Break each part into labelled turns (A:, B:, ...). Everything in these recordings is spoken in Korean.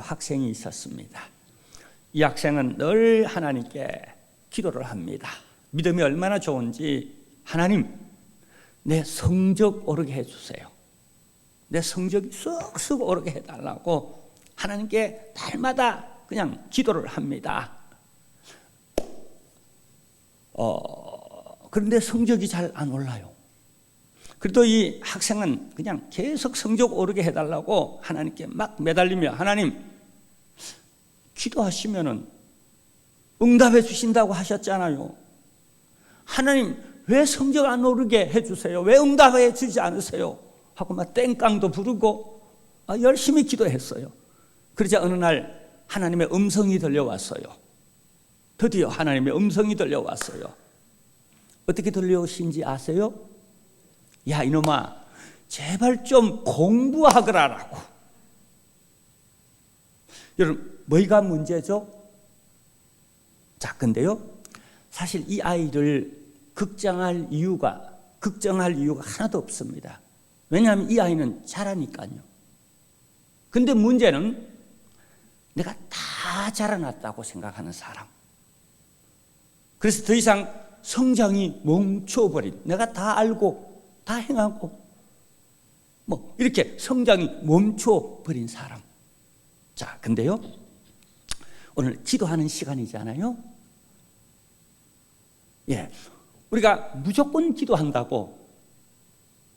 A: 학생이 있었습니다. 이 학생은 늘 하나님께 기도를 합니다. 믿음이 얼마나 좋은지, 하나님, 내 성적 오르게 해주세요. 내 성적이 쑥쑥 오르게 해달라고 하나님께 날마다 그냥 기도를 합니다. 그런데 성적이 잘 안 올라요. 그래도 이 학생은 그냥 계속 성적 오르게 해달라고 하나님께 막 매달리며, 하나님, 기도하시면은 응답해 주신다고 하셨잖아요. 하나님, 왜 성적 안 오르게 해주세요? 왜 응답해 주지 않으세요? 하고 막 땡깡도 부르고 열심히 기도했어요. 그러자 어느 날 하나님의 음성이 들려왔어요. 드디어 하나님의 음성이 들려왔어요. 어떻게 들려오신지 아세요? 야, 이놈아, 제발 좀 공부하거라라고. 여러분, 뭐가 문제죠? 자, 근데요, 사실 이 아이를 걱정할 이유가 하나도 없습니다. 왜냐하면 이 아이는 잘하니까요. 근데 문제는 내가 다 자라났다고 생각하는 사람. 그래서 더 이상 성장이 멈춰버린, 내가 다 알고 다 행하고 이렇게 성장이 멈춰버린 사람. 자, 근데요, 오늘 기도하는 시간이잖아요. 예, 우리가 무조건 기도한다고,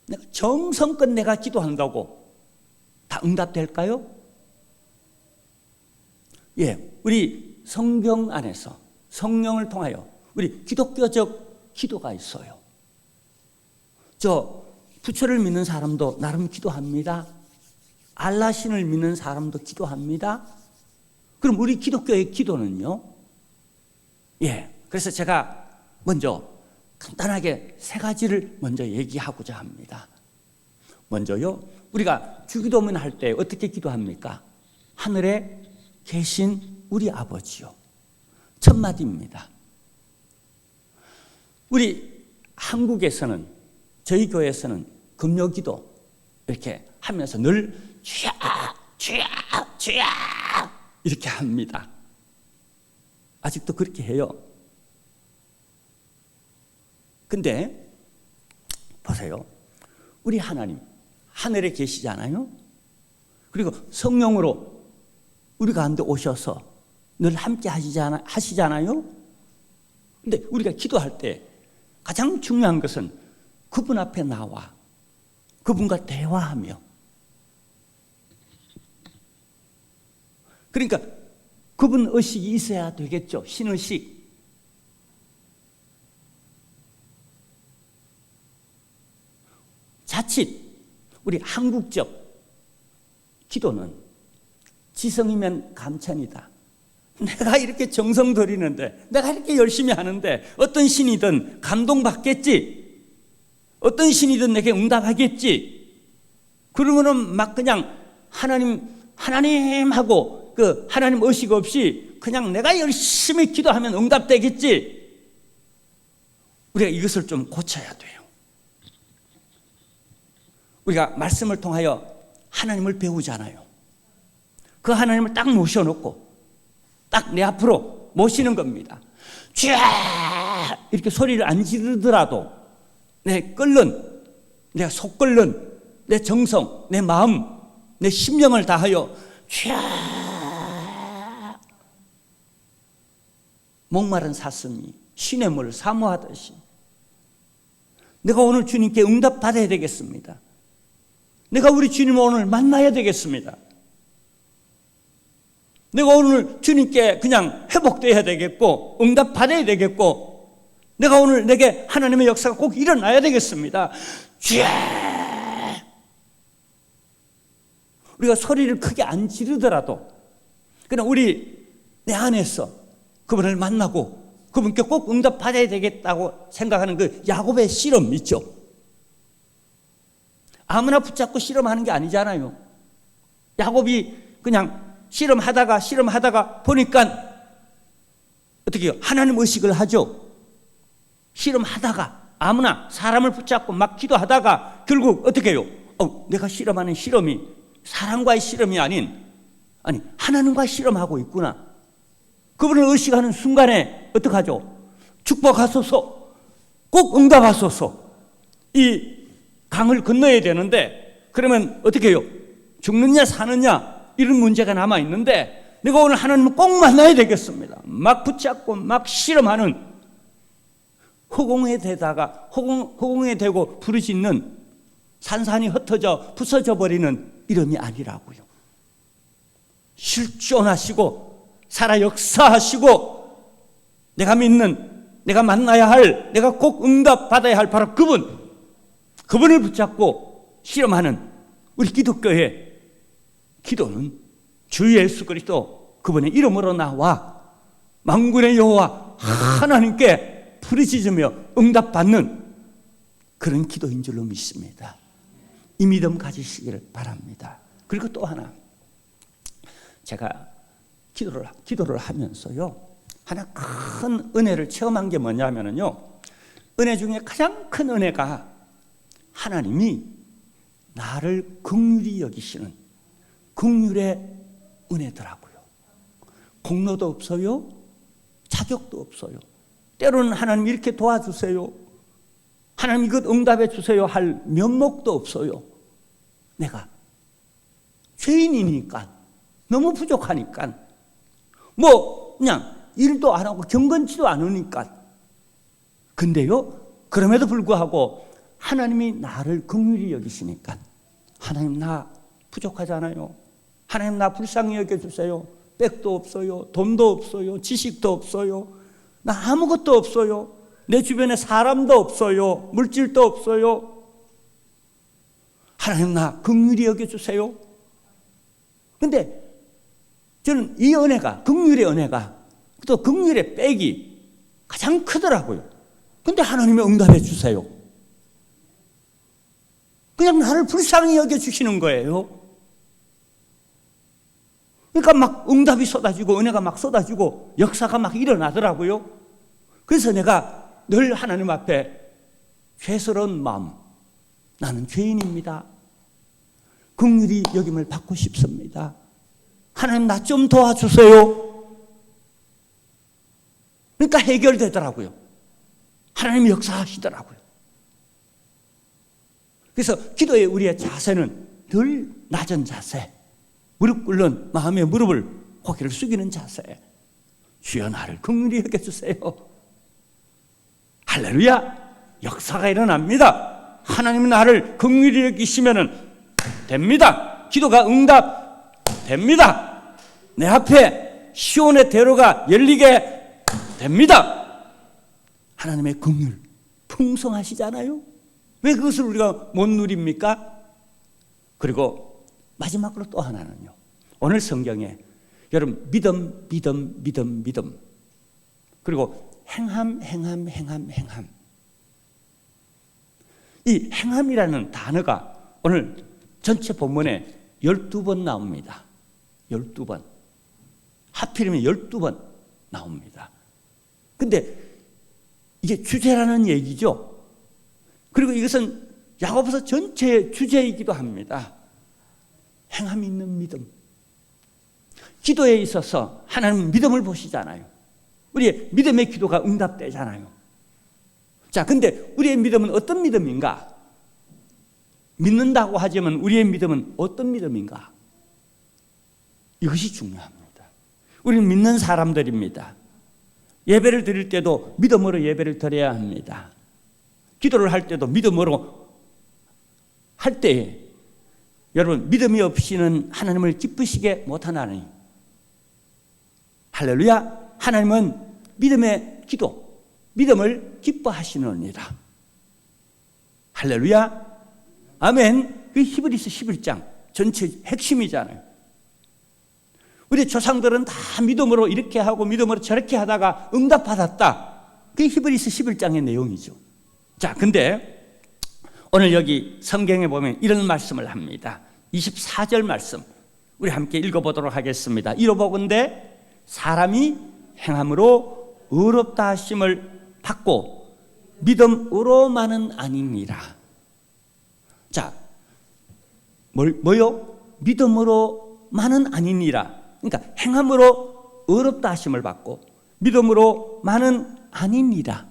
A: 내가 정성껏 내가 기도한다고 다 응답될까요? 예, 우리 성경 안에서 성령을 통하여 우리 기독교적 기도가 있어요. 저 부처를 믿는 사람도 나름 기도합니다. 알라신을 믿는 사람도 기도합니다. 그럼 우리 기독교의 기도는요? 예, 그래서 제가 먼저 간단하게 세 가지를 먼저 얘기하고자 합니다. 먼저요, 우리가 주기도문 할 때 어떻게 기도합니까? 하늘에 계신 우리 아버지요. 첫 마디입니다. 우리 한국에서는, 저희 교회에서는 금요기도 이렇게 하면서 늘 주야, 주야, 주야 이렇게 합니다. 아직도 그렇게 해요. 근데 보세요. 우리 하나님 하늘에 계시잖아요. 그리고 성령으로 우리 가운데 오셔서 늘 함께 하시잖아요. 근데 우리가 기도할 때 가장 중요한 것은 그분 앞에 나와 그분과 대화하며, 그러니까 그분 의식이 있어야 되겠죠. 신의식. 자칫 우리 한국적 기도는 지성이면 감천이다. 내가 이렇게 정성 들이는데, 내가 이렇게 열심히 하는데 어떤 신이든 감동받겠지, 어떤 신이든 내게 응답하겠지. 그러면은 막 그냥 하나님 하고 그 하나님 의식 없이 그냥 내가 열심히 기도하면 응답되겠지. 우리가 이것을 좀 고쳐야 돼요. 우리가 말씀을 통하여 하나님을 배우잖아요. 그 하나님을 딱 모셔놓고 딱 내 앞으로 모시는 겁니다. 쥐야 이렇게 소리를 안 지르더라도 내가 속 끓는 내 정성, 내 마음, 내 심령을 다하여 쥐야, 목마른 사슴이 신의 물을 사모하듯이 내가 오늘 주님께 응답받아야 되겠습니다. 내가 우리 주님을 오늘 만나야 되겠습니다. 내가 오늘 주님께 그냥 회복돼야 되겠고 응답받아야 되겠고, 내가 오늘 내게 하나님의 역사가 꼭 일어나야 되겠습니다. 우리가 소리를 크게 안 지르더라도 그냥 우리 내 안에서 그분을 만나고 그분께 꼭 응답받아야 되겠다고 생각하는 그 야곱의 씨름 있죠. 아무나 붙잡고 씨름하는 게 아니잖아요. 야곱이 그냥 씨름하다가 보니까 어떻게 해요? 하나님 의식을 하죠. 씨름하다가 아무나 사람을 붙잡고 막 기도하다가 결국 어떻게 해요? 내가 씨름하는 씨름이 사람과의 씨름이 아닌 아니, 하나님과 씨름하고 있구나. 그분을 의식하는 순간에 어떡하죠? 축복하소서, 꼭 응답하소서. 이 강을 건너야 되는데 그러면 어떻게 해요? 죽느냐 사느냐 이런 문제가 남아있는데 내가 오늘 하나님을 꼭 만나야 되겠습니다. 막 붙잡고 막 씨름하는, 허공에 대고 부르짖는, 산산이 흩어져 부서져 버리는 이름이 아니라고요. 실존하시고 살아 역사하시고 내가 믿는, 내가 만나야 할, 내가 꼭 응답받아야 할 바로 그분을 붙잡고 씨름하는 우리 기독교의 기도는 주 예수 그리스도 그분의 이름으로 나와 만군의 여호와 하나님께 부르짖으며 응답받는 그런 기도인 줄로 믿습니다. 이 믿음 가지시기를 바랍니다. 그리고 또 하나, 제가 기도를 하면서요, 하나 큰 은혜를 체험한 게 뭐냐면요, 은혜 중에 가장 큰 은혜가 하나님이 나를 긍휼히 여기시는 긍휼의 은혜더라고요. 공로도 없어요, 자격도 없어요. 때로는 하나님 이렇게 도와주세요, 하나님 이것 응답해 주세요 할 면목도 없어요. 내가 죄인이니까, 너무 부족하니까, 뭐 그냥 일도 안 하고 경건치도 않으니까. 근데요, 그럼에도 불구하고 하나님이 나를 긍휼히 여기시니까, 하나님 나 부족하잖아요, 하나님 나 불쌍히 여겨주세요. 백도 없어요, 돈도 없어요, 지식도 없어요, 나 아무것도 없어요, 내 주변에 사람도 없어요, 물질도 없어요. 하나님 나 긍휼히 여겨주세요. 근데 저는 이 은혜가, 긍휼의 은혜가, 또 긍휼의 백이 가장 크더라고요. 근데 하나님이 응답해 주세요. 그냥 나를 불쌍히 여겨주시는 거예요. 그러니까 막 응답이 쏟아지고 은혜가 막 쏟아지고 역사가 막 일어나더라고요. 그래서 내가 늘 하나님 앞에 죄스러운 마음, 나는 죄인입니다, 긍휼히 여김을 받고 싶습니다, 하나님 나 좀 도와주세요. 그러니까 해결되더라고요. 하나님이 역사하시더라고요. 그래서 기도의 우리의 자세는 늘 낮은 자세, 무릎 꿇는 마음의 무릎을 고개를 숙이는 자세. 주여 나를 긍휼히 여겨주세요. 할렐루야, 역사가 일어납니다. 하나님이 나를 긍휼히 여기시면 됩니다. 기도가 응답됩니다. 내 앞에 시온의 대로가 열리게 됩니다. 하나님의 긍휼 풍성하시잖아요. 왜 그것을 우리가 못 누립니까? 그리고 마지막으로 또 하나는요, 오늘 성경에 여러분 믿음 그리고 행함. 이 행함이라는 단어가 오늘 전체 본문에 12번 나옵니다. 12번. 하필이면 12번 나옵니다. 근데 이게 주제라는 얘기죠. 그리고 이것은 야고보서 전체의 주제이기도 합니다. 행함 있는 믿음. 기도에 있어서 하나님은 믿음을 보시잖아요. 우리의 믿음의 기도가 응답되잖아요. 자, 근데 우리의 믿음은 어떤 믿음인가? 믿는다고 하지만 우리의 믿음은 어떤 믿음인가? 이것이 중요합니다. 우리는 믿는 사람들입니다. 예배를 드릴 때도 믿음으로 예배를 드려야 합니다. 기도를 할 때도 믿음으로 할 때에 여러분 믿음이 없이는 하나님을 기쁘시게 못하나니. 할렐루야. 하나님은 믿음의 기도, 믿음을 기뻐하시느니라. 할렐루야. 아멘. 그 히브리서 11장 전체 핵심이잖아요. 우리 조상들은 다 믿음으로 이렇게 하고 믿음으로 저렇게 하다가 응답받았다. 그게 히브리서 11장의 내용이죠. 자, 근데 오늘 여기 성경에 보면 이런 말씀을 합니다. 24절 말씀 우리 함께 읽어보도록 하겠습니다. 이로보건대 사람이 행함으로 의롭다 하심을 받고 믿음으로만은 아니니라. 자, 뭐요? 믿음으로 만은 아니니라. 그러니까 행함으로 의롭다 하심을 받고 믿음으로 만은 아니니라.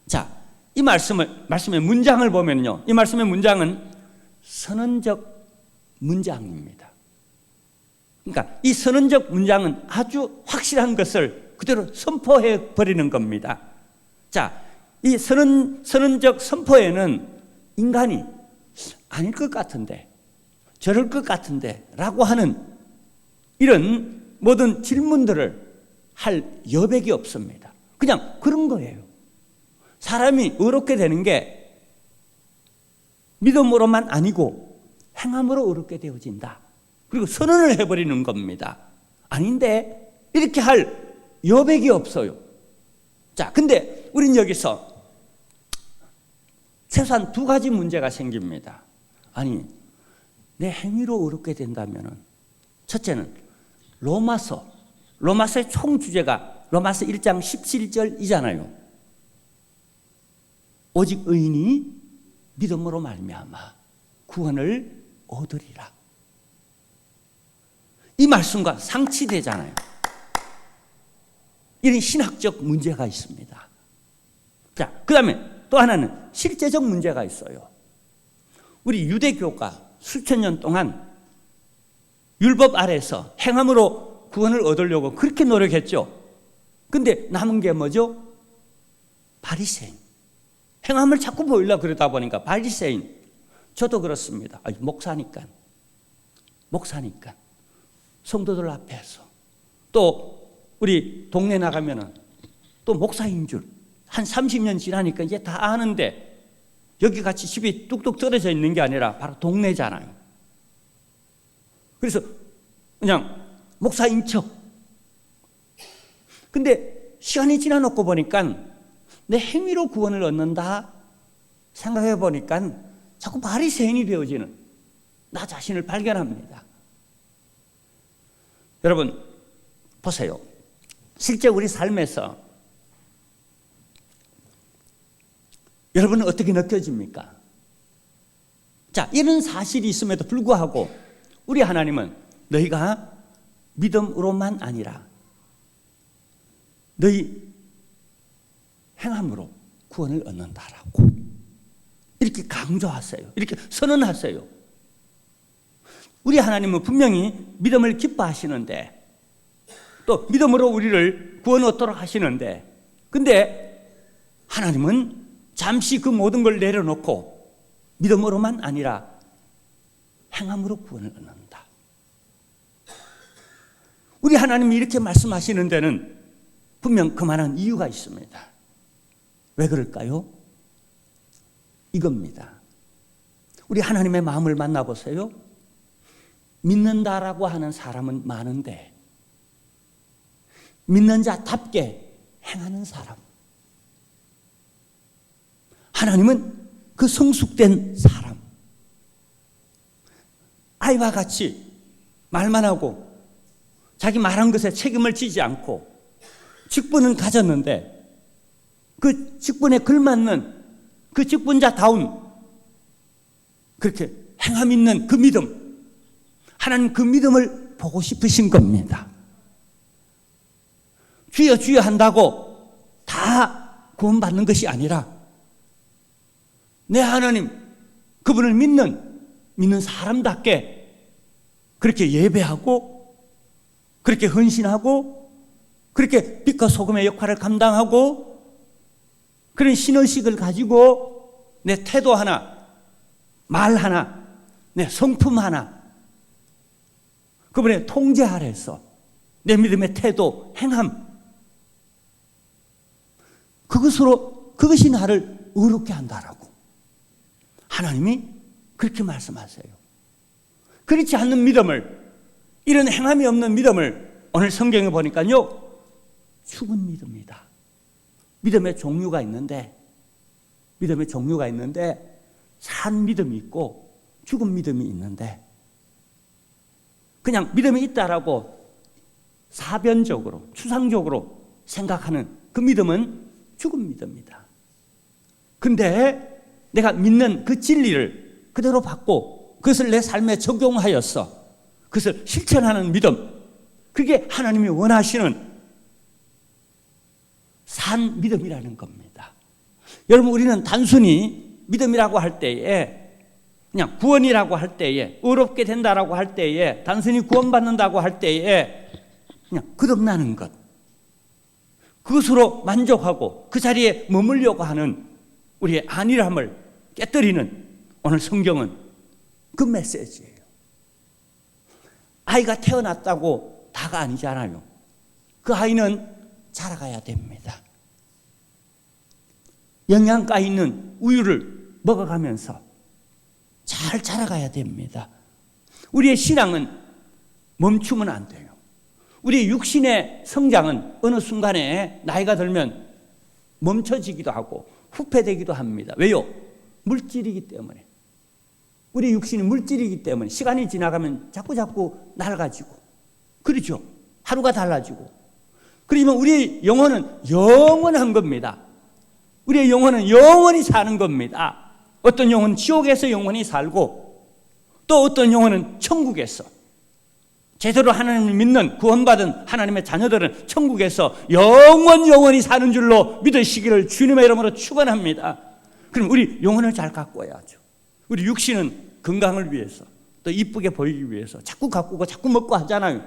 A: 자, 이 말씀의 문장을 보면요, 이 말씀의 문장은 선언적 문장입니다. 그러니까 이 선언적 문장은 아주 확실한 것을 그대로 선포해 버리는 겁니다. 자, 이 선언적 선포에는 인간이 아닐 것 같은데, 저럴 것 같은데 라고 하는 이런 모든 질문들을 할 여백이 없습니다. 그냥 그런 거예요. 사람이 의롭게 되는 게 믿음으로만 아니고 행함으로 의롭게 되어진다. 그리고 선언을 해버리는 겁니다. 아닌데 이렇게 할 여백이 없어요. 자, 근데 우린 여기서 최소한 두 가지 문제가 생깁니다. 아니, 내 행위로 의롭게 된다면은, 첫째는 로마서의 총 주제가 로마서 1장 17절이잖아요. 오직 의인이 믿음으로 말미암아 구원을 얻으리라. 이 말씀과 상치되잖아요. 이런 신학적 문제가 있습니다. 자, 그 다음에 또 하나는 실제적 문제가 있어요. 우리 유대교가 수천 년 동안 율법 아래에서 행함으로 구원을 얻으려고 그렇게 노력했죠. 근데 남은 게 뭐죠? 바리새인. 행함을 자꾸 보이려고 그러다 보니까 바리새인. 저도 그렇습니다. 목사니까. 성도들 앞에서. 또 우리 동네 나가면은 또 목사인 줄. 한 30년 지나니까 이제 다 아는데, 여기 같이 집이 뚝뚝 떨어져 있는 게 아니라 바로 동네잖아요. 그래서 그냥 목사인 척. 근데 시간이 지나놓고 보니까 내 행위로 구원을 얻는다 생각해 보니까 자꾸 바리새인이 되어지는 나 자신을 발견합니다. 여러분 보세요. 실제 우리 삶에서 여러분은 어떻게 느껴집니까? 자, 이런 사실이 있음에도 불구하고 우리 하나님은 너희가 믿음으로만 아니라 너희 행함으로 구원을 얻는다라고 이렇게 강조하세요. 이렇게 선언하세요. 우리 하나님은 분명히 믿음을 기뻐하시는데, 또 믿음으로 우리를 구원 얻도록 하시는데, 근데 하나님은 잠시 그 모든 걸 내려놓고 믿음으로만 아니라 행함으로 구원을 얻는다. 우리 하나님이 이렇게 말씀하시는 데는 분명 그만한 이유가 있습니다. 왜 그럴까요? 이겁니다. 우리 하나님의 마음을 만나보세요. 믿는다라고 하는 사람은 많은데 믿는 자답게 행하는 사람, 하나님은 그 성숙된 사람, 아이와 같이 말만 하고 자기 말한 것에 책임을 지지 않고 직분은 가졌는데 그 직분에 걸맞는 그 직분자다운 그렇게 행함 있는 그 믿음, 하나님 그 믿음을 보고 싶으신 겁니다. 주여 주여 한다고 다 구원받는 것이 아니라 내 하나님 그분을 믿는 사람답게 그렇게 예배하고 그렇게 헌신하고 그렇게 빛과 소금의 역할을 감당하고 그런 신의식을 가지고 내 태도 하나, 말 하나, 내 성품 하나 그분의 통제 아래서 내 믿음의 태도, 행함 그것이 나를 의롭게 한다라고 하나님이 그렇게 말씀하세요. 그렇지 않는 믿음을, 이런 행함이 없는 믿음을 오늘 성경에 보니까요 죽은 믿음이다. 믿음의 종류가 있는데 산 믿음이 있고 죽은 믿음이 있는데, 그냥 믿음이 있다라고 사변적으로 추상적으로 생각하는 그 믿음은 죽은 믿음이다. 근데 내가 믿는 그 진리를 그대로 받고 그것을 내 삶에 적용하여서 그것을 실천하는 믿음, 그게 하나님이 원하시는 산 믿음이라는 겁니다. 여러분, 우리는 단순히 믿음이라고 할 때에, 그냥 구원이라고 할 때에, 의롭게 된다라고 할 때에, 단순히 구원받는다고 할 때에 그냥 거듭나는 것, 그것으로 만족하고 그 자리에 머물려고 하는 우리의 안일함을 깨뜨리는 오늘 성경은 그 메시지예요. 아이가 태어났다고 다가 아니잖아요. 그 아이는 자라가야 됩니다. 영양가 있는 우유를 먹어가면서 잘 자라가야 됩니다. 우리의 신앙은 멈추면 안 돼요. 우리의 육신의 성장은 어느 순간에 나이가 들면 멈춰지기도 하고 후퇴되기도 합니다. 왜요? 물질이기 때문에. 우리 육신이 물질이기 때문에 시간이 지나가면 자꾸 낡아지고, 그렇죠? 하루가 달라지고. 그러지만 우리 영혼은 영원한 겁니다. 우리의 영혼은 영원히 사는 겁니다. 어떤 영혼은 지옥에서 영원히 살고, 또 어떤 영혼은 천국에서, 제대로 하나님을 믿는 구원받은 하나님의 자녀들은 천국에서 영원히 사는 줄로 믿으시기를 주님의 이름으로 축원합니다. 그럼 우리 영혼을 잘 가꿔야죠. 우리 육신은 건강을 위해서, 또 이쁘게 보이기 위해서 자꾸 가꾸고 자꾸 먹고 하잖아요.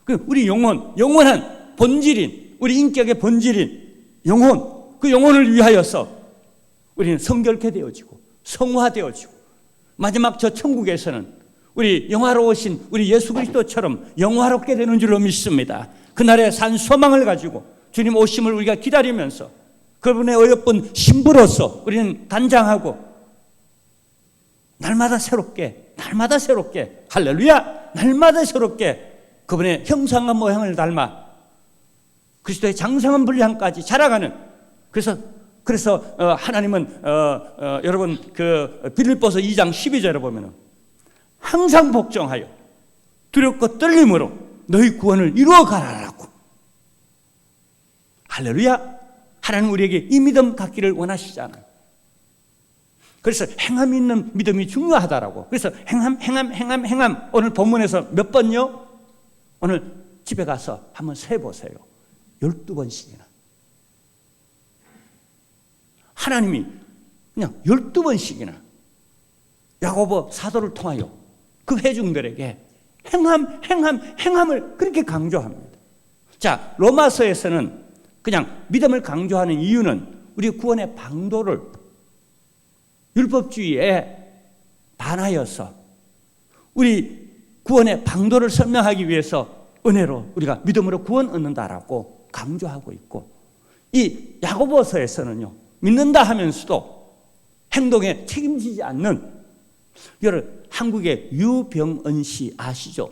A: 그럼 우리 영원한 본질인, 우리 인격의 본질인 영혼, 그 영혼을 위하여서 우리는 성결케 되어지고 성화되어지고, 마지막 저 천국에서는 우리 영화로우신 우리 예수 그리스도처럼 영화롭게 되는 줄로 믿습니다. 그날의 산 소망을 가지고 주님 오심을 우리가 기다리면서 그분의 어여쁜 신부로서 우리는 단장하고, 날마다 새롭게 할렐루야, 날마다 새롭게 그분의 형상과 모양을 닮아 그리스도의 장성한 분량까지 자라가는, 그래서 하나님은 여러분 그 빌립보서 2장 12절에 보면은 항상 복종하여 두렵고 떨림으로 너희 구원을 이루어 가라라고. 할렐루야. 하나님 우리에게 이 믿음 갖기를 원하시잖아요. 그래서 행함 있는 믿음이 중요하다라고. 그래서 행함 오늘 본문에서 몇 번요? 오늘 집에 가서 한번 세보세요. 12번씩이나. 하나님이 그냥 12번씩이나 야고보 사도를 통하여 그 회중들에게 행함을 그렇게 강조합니다. 자, 로마서에서는 그냥 믿음을 강조하는 이유는 우리 구원의 방도를 율법주의에 반하여서 우리 구원의 방도를 설명하기 위해서 은혜로 우리가 믿음으로 구원 얻는다라고 강조하고 있고, 이 야고보서에서는요, 믿는다 하면서도 행동에 책임지지 않는, 여러분 한국의 유병언 씨 아시죠?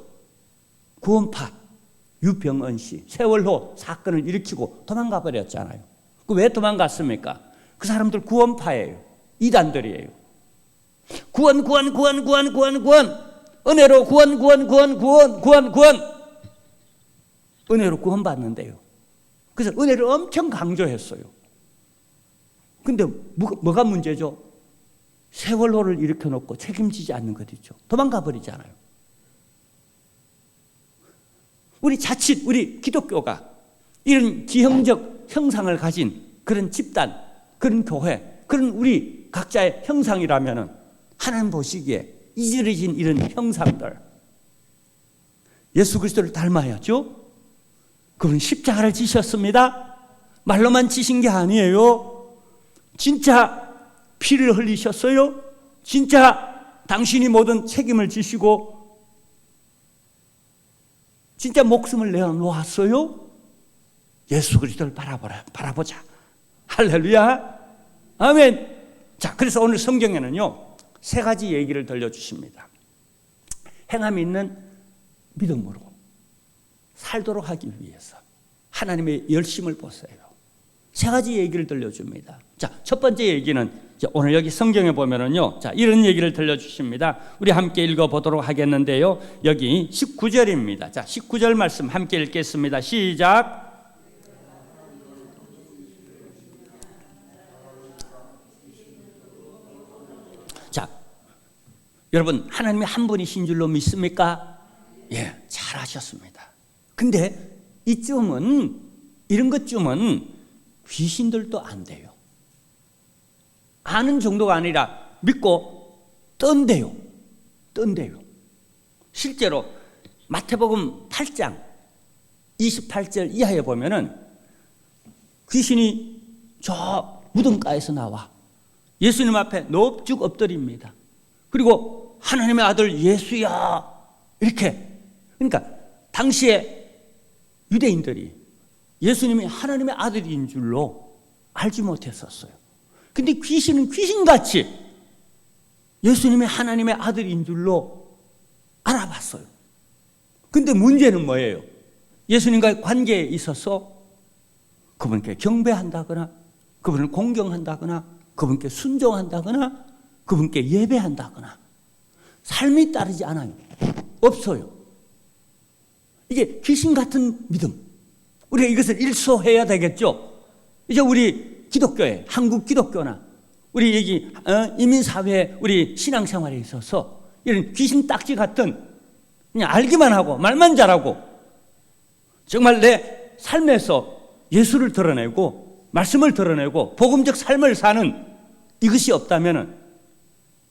A: 구원파 유병언 씨, 세월호 사건을 일으키고 도망가 버렸잖아요. 그 왜 도망갔습니까? 그 사람들 구원파예요. 이단들이에요. 구원, 은혜로 구원. 은혜로 구원받는데요. 그래서 은혜를 엄청 강조했어요. 근데 뭐가 문제죠? 세월호를 일으켜놓고 책임지지 않는 것이죠. 도망가 버리잖아요. 우리 기독교가 이런 기형적 형상을 가진 그런 집단, 그런 교회, 그런 우리 각자의 형상이라면 하나님 보시기에 이질해진 이런 형상들, 예수 그리스도를 닮아야죠. 그분 십자가를 지셨습니다. 말로만 지신 게 아니에요. 진짜 피를 흘리셨어요. 진짜 당신이 모든 책임을 지시고 진짜 목숨을 내어놓았어요. 예수 그리스도를 바라보자. 할렐루야. 아멘. 자, 그래서 오늘 성경에는요, 세 가지 얘기를 들려주십니다. 행함이 있는 믿음으로 살도록 하기 위해서 하나님의 열심을 보세요. 세 가지 얘기를 들려줍니다. 자, 첫 번째 얘기는 오늘 여기 성경에 보면은요, 자, 이런 얘기를 들려주십니다. 우리 함께 읽어보도록 하겠는데요. 여기 19절입니다. 자, 19절 말씀 함께 읽겠습니다. 시작. 자, 여러분, 하나님이 한 분이신 줄로 믿습니까? 예, 잘하셨습니다. 근데 이쯤은, 이런 것쯤은 귀신들도 안 돼요. 아는 정도가 아니라 믿고 떤대요. 실제로 마태복음 8장 28절 이하에 보면은 귀신이 저 무덤가에서 나와 예수님 앞에 넙죽 엎드립니다. 그리고 하나님의 아들 예수야 이렇게. 그러니까 당시에 유대인들이 예수님이 하나님의 아들인 줄로 알지 못했었어요. 근데 귀신은 귀신같이 예수님이 하나님의 아들인 줄로 알아봤어요. 근데 문제는 뭐예요? 예수님과의 관계에 있어서 그분께 경배한다거나 그분을 공경한다거나 그분께 순종한다거나 그분께 예배한다거나 삶이 따르지 않아요. 없어요. 이게 귀신 같은 믿음. 우리가 이것을 일소해야 되겠죠. 이제 우리 기독교에, 한국 기독교나 우리 여기 이민사회 우리 신앙생활에 있어서 이런 귀신 딱지 같은 그냥 알기만 하고 말만 잘하고 정말 내 삶에서 예수를 드러내고 말씀을 드러내고 복음적 삶을 사는 이것이 없다면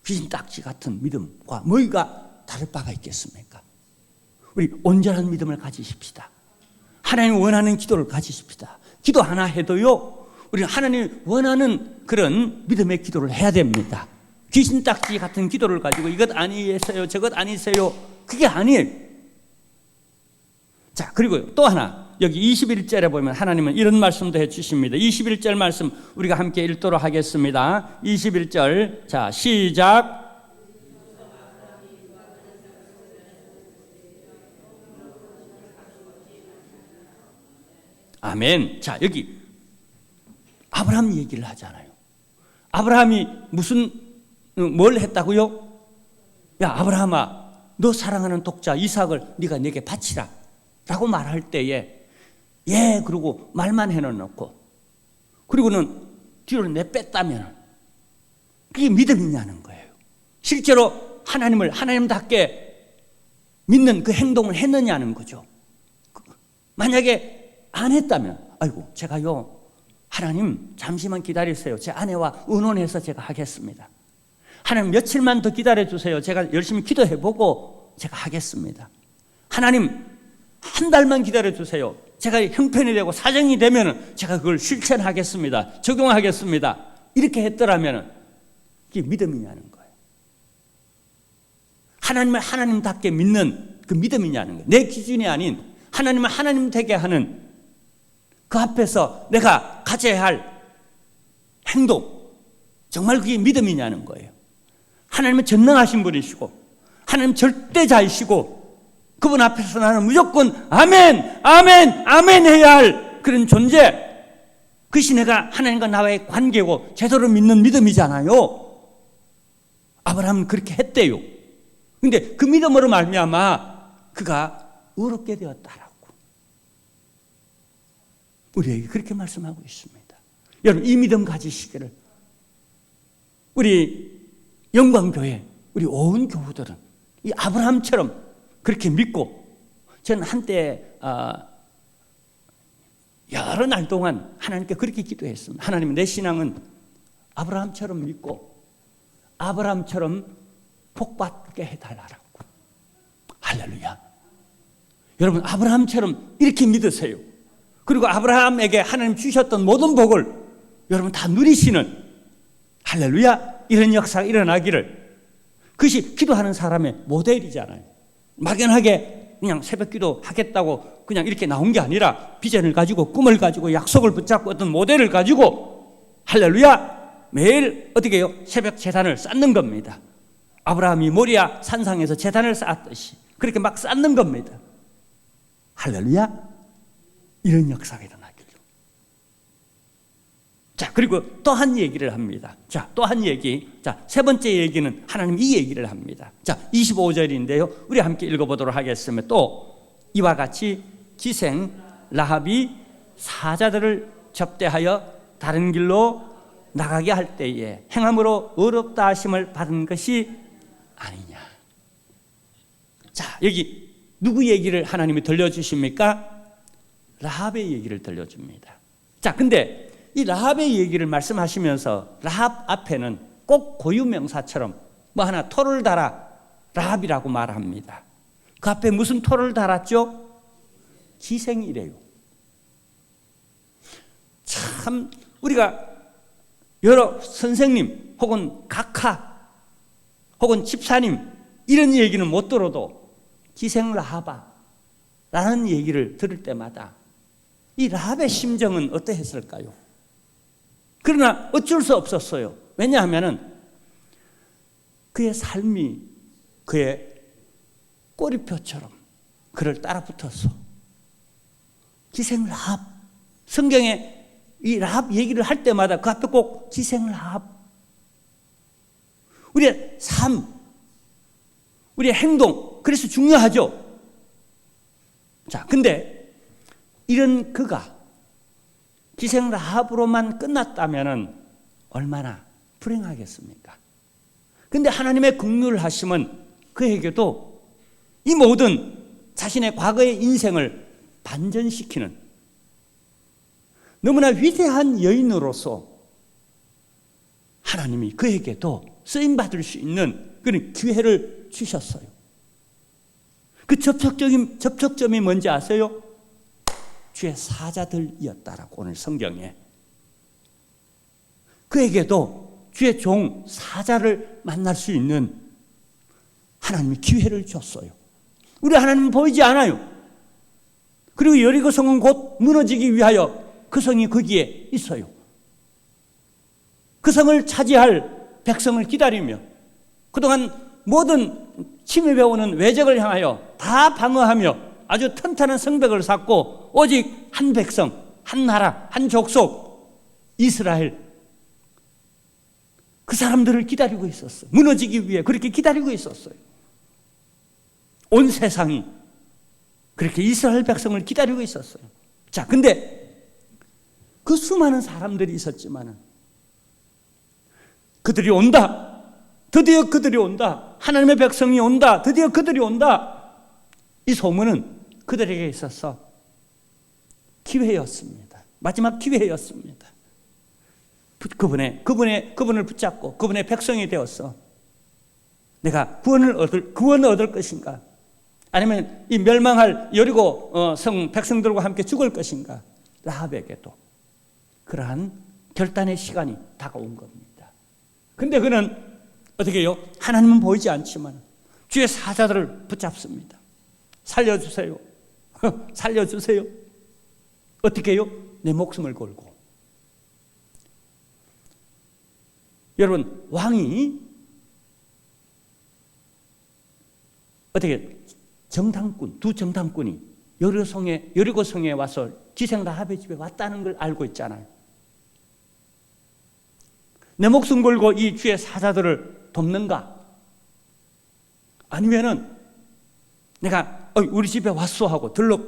A: 귀신 딱지 같은 믿음과 뭐가 다를 바가 있겠습니까? 우리 온전한 믿음을 가지십시다. 하나님 원하는 기도를 가지십시다. 기도 하나 해도요, 우리는 하나님 원하는 그런 믿음의 기도를 해야 됩니다. 귀신 딱지 같은 기도를 가지고 이것 아니세요, 저것 아니세요, 그게 아니에요. 자, 그리고 또 하나, 여기 21절에 보면 하나님은 이런 말씀도 해 주십니다. 21절 말씀 우리가 함께 읽도록 하겠습니다. 21절, 자, 시작. 아멘. 자, 여기 아브라함 얘기를 하잖아요. 아브라함이 뭘 했다고요? 야, 아브라함아, 너 사랑하는 독자 이삭을 네가 내게 바치라 라고 말할 때에 예, 그러고 말만 해놓고 그리고는 뒤로 내뺐다면 그게 믿음이냐는 거예요. 실제로 하나님을 하나님답게 믿는 그 행동을 했느냐는 거죠. 만약에 안 했다면 아이고 제가요 하나님 잠시만 기다리세요. 제 아내와 의논해서 제가 하겠습니다. 하나님 며칠만 더 기다려주세요. 제가 열심히 기도해보고 제가 하겠습니다. 하나님 한 달만 기다려주세요. 제가 형편이 되고 사정이 되면 제가 그걸 실천하겠습니다. 적용하겠습니다. 이렇게 했더라면 그게 믿음이냐는 거예요. 하나님을 하나님답게 믿는 그 믿음이냐는 거예요. 내 기준이 아닌 하나님을 하나님 되게 하는 그 앞에서 내가 가져야 할 행동, 정말 그게 믿음이냐는 거예요. 하나님은 전능하신 분이시고 하나님 절대자이시고 그분 앞에서 나는 무조건 아멘, 아멘, 아멘 해야 할 그런 존재, 그것이 내가 하나님과 나와의 관계고 제대로 믿는 믿음이잖아요. 아브라함은 그렇게 했대요. 그런데 그 믿음으로 말미암아 그가 의롭게 되었다라고 우리에게 그렇게 말씀하고 있습니다. 여러분, 이 믿음 가지시기를 우리 영광교회 우리 온 교우들은 이 아브라함처럼 그렇게 믿고, 저는 한때 여러 날 동안 하나님께 그렇게 기도했습니다. 하나님, 내 신앙은 아브라함처럼 믿고 아브라함처럼 복받게 해달라고. 할렐루야. 여러분, 아브라함처럼 이렇게 믿으세요. 그리고 아브라함에게 하나님 주셨던 모든 복을 여러분 다 누리시는, 할렐루야, 이런 역사가 일어나기를. 그것이 기도하는 사람의 모델이잖아요. 막연하게 그냥 새벽 기도 하겠다고 그냥 이렇게 나온 게 아니라 비전을 가지고 꿈을 가지고 약속을 붙잡고 어떤 모델을 가지고, 할렐루야, 매일 어떻게 해요? 새벽 제단을 쌓는 겁니다. 아브라함이 모리아 산상에서 제단을 쌓았듯이 그렇게 막 쌓는 겁니다. 할렐루야, 이런 역사가 일어나기를. 자, 그리고 또 한 얘기를 합니다. 자, 또 한 얘기. 자, 세 번째 얘기는 하나님 이 얘기를 합니다. 자, 25절인데요. 우리 함께 읽어보도록 하겠습니다. 또 이와 같이 기생 라합이 사자들을 접대하여 다른 길로 나가게 할 때에 행함으로 의롭다 하심을 받은 것이 아니냐. 자, 여기 누구 얘기를 하나님이 들려주십니까? 라합의 얘기를 들려줍니다. 자, 근데 이 라합의 얘기를 말씀하시면서 라합 앞에는 꼭 고유명사처럼 뭐 하나 토를 달아 라합이라고 말합니다. 그 앞에 무슨 토를 달았죠? 기생이래요. 참 우리가 여러 선생님 혹은 각하 혹은 집사님 이런 얘기는 못 들어도 기생 라합아라는 얘기를 들을 때마다 이 라합의 심정은 어떠했을까요? 그러나 어쩔 수 없었어요. 왜냐하면 그의 삶이 그의 꼬리표처럼 그를 따라붙었어. 기생 라합. 성경에 이 라합 얘기를 할 때마다 그 앞에 꼭 기생 라합. 우리의 삶, 우리의 행동, 그래서 중요하죠. 자, 근데 이런 그가 기생 라합으로만 끝났다면 얼마나 불행하겠습니까? 근데 하나님의 긍휼하심은 그에게도 이 모든 자신의 과거의 인생을 반전시키는 너무나 위대한 여인으로서 하나님이 그에게도 쓰임받을 수 있는 그런 기회를 주셨어요. 그 접촉점이 뭔지 아세요? 주의 사자들이었다라고 오늘 성경에. 그에게도 주의 종 사자를 만날 수 있는 하나님이 기회를 줬어요. 우리 하나님은 보이지 않아요. 그리고 여리고 성은 곧 무너지기 위하여 그 성이 거기에 있어요. 그 성을 차지할 백성을 기다리며 그동안 모든 침입해오는 외적을 향하여 다 방어하며 아주 튼튼한 성벽을 쌓고 오직 한 백성, 한 나라, 한 족속 이스라엘 그 사람들을 기다리고 있었어요. 무너지기 위해 그렇게 기다리고 있었어요. 온 세상이 그렇게 이스라엘 백성을 기다리고 있었어요. 자, 근데 그 수많은 사람들이 있었지만은 그들이 온다. 드디어 그들이 온다. 하나님의 백성이 온다. 드디어 그들이 온다. 이 소문은 그들에게 있어서 기회였습니다. 마지막 기회였습니다. 그분을 붙잡고 그분의 백성이 되었어. 내가 구원을 얻을 것인가? 아니면 이 멸망할 여리고 성 백성들과 함께 죽을 것인가? 라합에게도 그러한 결단의 시간이 다가온 겁니다. 근데 그는 어떻게 해요? 하나님은 보이지 않지만 주의 사자들을 붙잡습니다. 살려주세요. 살려주세요. 어떻게 해요? 내 목숨을 걸고. 여러분, 왕이 어떻게 두 정탐꾼이 여리고성에 와서 기생 라합의 집에 왔다는 걸 알고 있잖아요. 내 목숨 걸고 이 주의 사자들을 돕는가? 아니면은 내가 우리 집에 왔어 하고 들러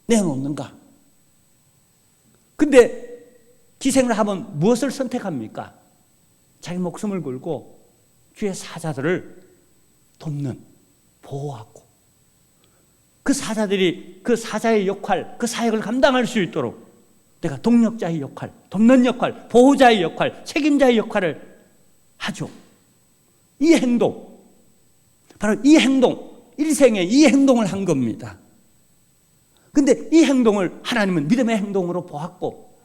A: 내놓는가? 근데 기생 라합은 무엇을 선택합니까? 자기 목숨을 걸고 주의 사자들을 돕는, 보호하고 그 사자들이 그 사자의 역할, 그 사역을 감당할 수 있도록 내가 동력자의 역할, 돕는 역할, 보호자의 역할, 책임자의 역할을 하죠. 이 행동, 바로 이 행동, 일생에 이 행동을 한 겁니다. 근데 이 행동을 하나님은 믿음의 행동으로 보았고,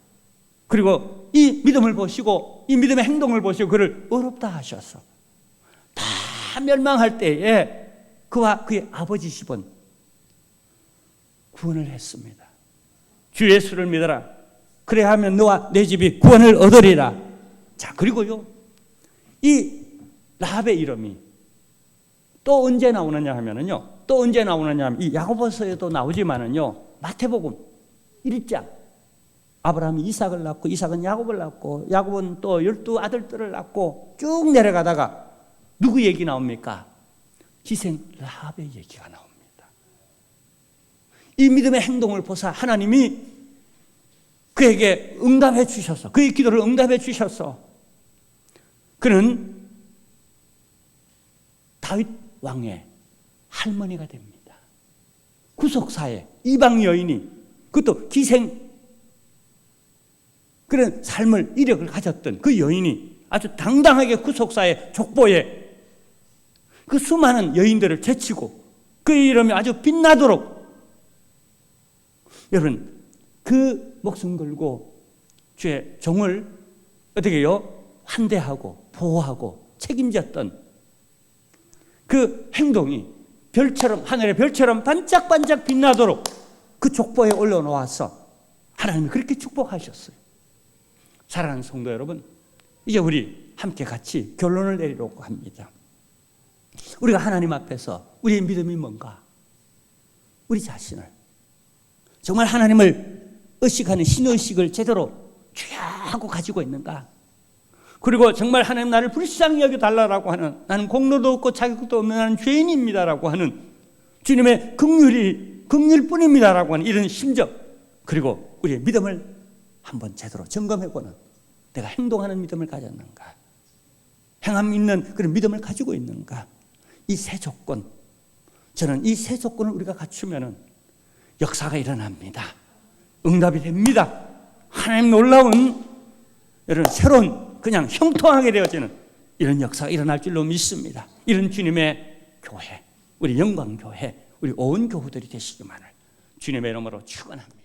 A: 그리고 이 믿음을 보시고, 이 믿음의 행동을 보시고 그를 의롭다 하셔서 다 멸망할 때에 그와 그의 아버지 집은 구원을 했습니다. 주 예수를 믿어라. 그래야 하면 너와 내 집이 구원을 얻으리라. 자, 그리고요, 이 라합의 이름이 또 언제 나오느냐 하면은요, 이 야고보서에도 나오지만은요, 마태복음 1장 아브라함이 이삭을 낳고 이삭은 야곱을 낳고 야곱은 또 12아들들을 낳고 쭉 내려가다가 누구 얘기 나옵니까? 기생 라합의 얘기가 나옵니다. 이 믿음의 행동을 보사 하나님이 그에게 응답해 주셔서, 그의 기도를 응답해 주셔서 그는 다윗 왕의 할머니가 됩니다. 구속사에 이방 여인이, 그것도 기생 그런 삶을 이력을 가졌던 그 여인이 아주 당당하게 구속사의 족보에 그 수많은 여인들을 제치고 그 이름이 아주 빛나도록, 여러분 그 목숨 걸고 주의 종을 어떻게 해요? 환대하고 보호하고 책임졌던 그 행동이 별처럼, 하늘의 별처럼 반짝반짝 빛나도록 그 족보에 올려놓아서 하나님이 그렇게 축복하셨어요. 사랑하는 성도 여러분, 이제 우리 함께 같이 결론을 내리려고 합니다. 우리가 하나님 앞에서 우리의 믿음이 뭔가, 우리 자신을 정말 하나님을 의식하는 신의식을 제대로 주야 하고 가지고 있는가, 그리고 정말 하나님 나를 불쌍히 여겨달라고 하는, 나는 공로도 없고 자격도 없는 나는 죄인입니다라고 하는 주님의 긍휼뿐입니다라고 하는 이런 심정, 그리고 우리의 믿음을 한번 제대로 점검해보는, 내가 행동하는 믿음을 가졌는가, 행함 있는 그런 믿음을 가지고 있는가, 이 세 조건, 저는 이 세 조건을 우리가 갖추면은 역사가 일어납니다. 응답이 됩니다. 하나님 놀라운 이런 새로운 그냥 형통하게 되어지는 이런 역사가 일어날 줄로 믿습니다. 이런 주님의 교회, 우리 영광교회, 우리 온 교우들이 되시기만을 주님의 이름으로 축원합니다.